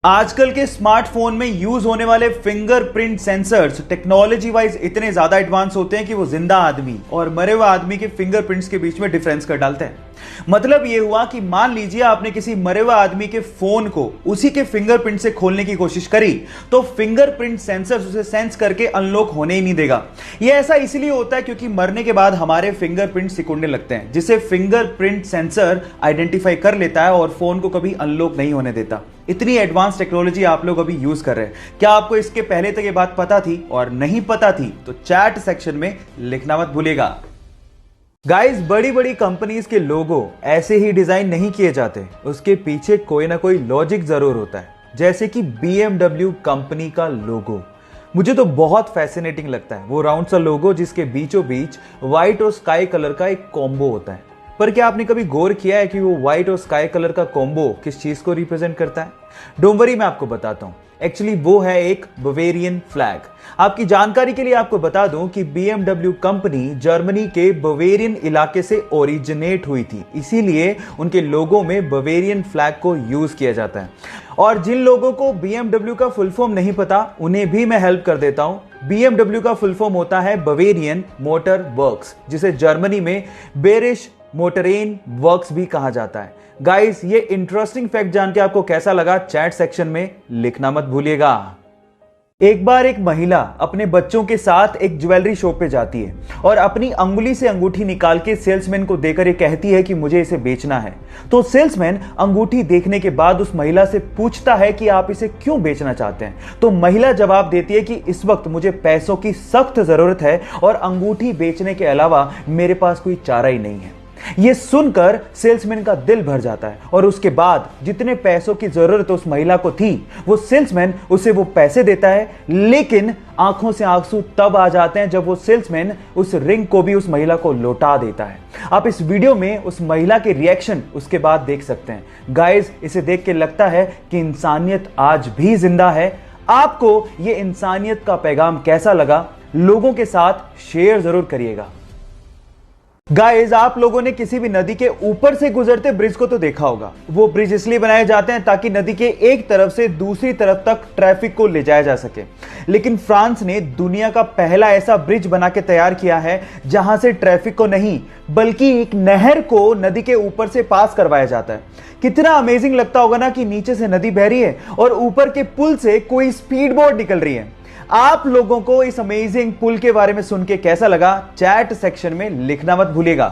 आजकल के स्मार्टफोन में यूज होने वाले फिंगरप्रिंट सेंसर्स टेक्नोलॉजी वाइज इतने ज्यादा एडवांस होते हैं कि वो जिंदा आदमी और मरे हुए आदमी के फिंगरप्रिंट्स के बीच में डिफरेंस कर डालते हैं। मतलब ये हुआ कि मान लीजिए आपने किसी मरे हुए आदमी के फोन को उसी के फिंगरप्रिंट से खोलने की कोशिश करी तो फिंगरप्रिंट सेंसर उसे सेंस करके अनलॉक होने ही नहीं देगा। ये ऐसा इसलिए होता है क्योंकि मरने के बाद हमारे फिंगरप्रिंट सिकुड़ने लगते हैं, जिसे फिंगरप्रिंट सेंसर आइडेंटिफाई कर लेता है और फोन को कभी अनलॉक नहीं होने देता। इतनी एडवांस टेक्नोलॉजी आप लोग अभी यूज कर रहे हैं। क्या आपको इसके पहले तक ये बात पता थी? और नहीं पता थी तो चैट सेक्शन में लिखना मत भूलिएगा। गाइस, बड़ी बड़ी कंपनीज के लोगो ऐसे ही डिजाइन नहीं किए जाते, उसके पीछे कोई ना कोई लॉजिक जरूर होता है। जैसे कि BMW कंपनी का लोगो मुझे तो बहुत फैसिनेटिंग लगता है। वो राउंड सा लोगो जिसके बीचों बीच व्हाइट और स्काई कलर का एक कॉम्बो होता है। पर क्या आपने कभी गौर किया है कि वो व्हाइट और स्काई कलर का कॉम्बो किस चीज को रिप्रेजेंट करता है? डोंट वरी, मैं आपको बताता हूं। एक्चुअली वो है एक बवेरियन फ्लैग। आपकी जानकारी के लिए आपको बता दूं कि BMW कंपनी जर्मनी के बवेरियन इलाके से ओरिजिनेट हुई थी, इसीलिए उनके लोगों में बवेरियन फ्लैग को यूज किया जाता है। और जिन लोगों को BMW का फुल फॉर्म नहीं पता उन्हें भी मैं हेल्प कर देता हूं। BMW का फुल फॉर्म होता है बवेरियन मोटर वर्क्स, जिसे जर्मनी में बेरिश मोटरेन वर्क्स भी कहा जाता है। गाइस, ये इंटरेस्टिंग फैक्ट जान के आपको कैसा लगा चैट सेक्शन में लिखना मत भूलिएगा। एक बार एक महिला अपने बच्चों के साथ एक ज्वेलरी शॉप पे जाती है और अपनी अंगुली से अंगूठी निकाल के सेल्समैन को देकर ये कहती है कि मुझे इसे बेचना है। तो सेल्समैन अंगूठी देखने के बाद उस महिला से पूछता है कि आप इसे क्यों बेचना चाहते हैं। तो महिला जवाब देती है कि इस वक्त मुझे पैसों की सख्त जरूरत है और अंगूठी बेचने के अलावा मेरे पास कोई चारा ही नहीं है। यह सुनकर सेल्समैन का दिल भर जाता है और उसके बाद जितने पैसों की जरूरत उस महिला को थी वो सेल्समैन उसे वो पैसे देता है। लेकिन आंखों से आंसू तब आ जाते हैं जब वो सेल्समैन उस रिंग को भी उस महिला को लौटा देता है। आप इस वीडियो में उस महिला के रिएक्शन उसके बाद देख सकते हैं। गाइस, इसे देख के लगता है कि इंसानियत आज भी जिंदा है। आपको ये इंसानियत का पैगाम कैसा लगा? लोगों के साथ शेयर जरूर करिएगा। गाइस, आप लोगों ने किसी भी नदी के ऊपर से गुजरते ब्रिज को तो देखा होगा। वो ब्रिज इसलिए बनाए जाते हैं ताकि नदी के एक तरफ से दूसरी तरफ तक ट्रैफिक को ले जाया जा सके। लेकिन फ्रांस ने दुनिया का पहला ऐसा ब्रिज बना के तैयार किया है जहां से ट्रैफिक को नहीं बल्कि एक नहर को नदी के ऊपर से पास करवाया जाता है। कितना अमेजिंग लगता होगा ना कि नीचे से नदी बह रही है और ऊपर के पुल से कोई स्पीड बोट निकल रही है। आप लोगों को इस अमेजिंग पुल के बारे में सुन के कैसा लगा? चैट सेक्शन में लिखना मत भूलिएगा।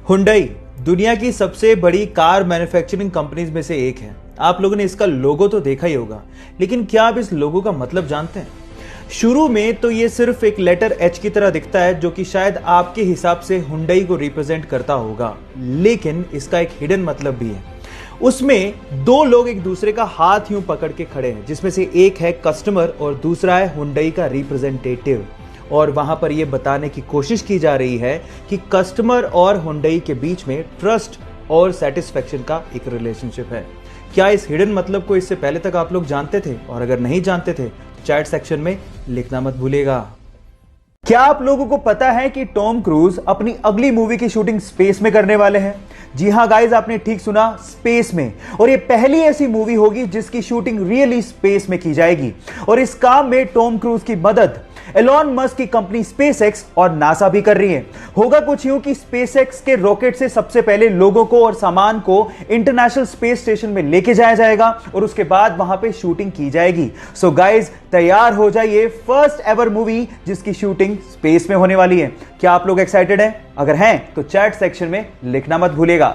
हुंडई दुनिया की सबसे बड़ी कार मैन्युफैक्चरिंग कंपनीज में से एक है। आप लोगों ने इसका लोगो तो देखा ही होगा, लेकिन क्या आप इस लोगो का मतलब जानते हैं? शुरू में तो ये सिर्फ एक लेटर H की तरह दिखता है जो कि शायद आपके हिसाब से हुंडई को रिप्रेजेंट करता होगा, लेकिन इसका एक हिडन मतलब भी है। उसमें दो लोग एक दूसरे का हाथ यूं पकड़ के खड़े हैं, जिसमें से एक है कस्टमर और दूसरा है हुंडई का रिप्रेजेंटेटिव। और वहां पर यह बताने की कोशिश की जा रही है कि कस्टमर और हुंडई के बीच में ट्रस्ट और सेटिस्फेक्शन का एक रिलेशनशिप है। क्या इस हिडन मतलब को इससे पहले तक आप लोग जानते थे? और अगर नहीं जानते थे तो चैट सेक्शन में लिखना मत भूलिएगा। क्या आप लोगों को पता है कि टॉम क्रूज अपनी अगली मूवी की शूटिंग स्पेस में करने वाले हैं? जी हां गाइस, आपने ठीक सुना, स्पेस में। और ये पहली ऐसी मूवी होगी जिसकी शूटिंग रियली स्पेस में की जाएगी। और इस काम में टॉम क्रूज की मदद एलॉन मस्क की कंपनी स्पेसएक्स और नासा भी कर रही है। होगा कुछ यूं कि स्पेसएक्स के रॉकेट से सबसे पहले लोगों को और सामान को इंटरनेशनल स्पेस स्टेशन में लेके जाया जाएगा और उसके बाद वहां पे शूटिंग की जाएगी। सो गाइस, तैयार हो जाइए, फर्स्ट एवर मूवी जिसकी शूटिंग स्पेस में होने वाली है। क्या आप लोग एक्साइटेड हैं? अगर हैं तो चैट सेक्शन में लिखना मत भूलिएगा।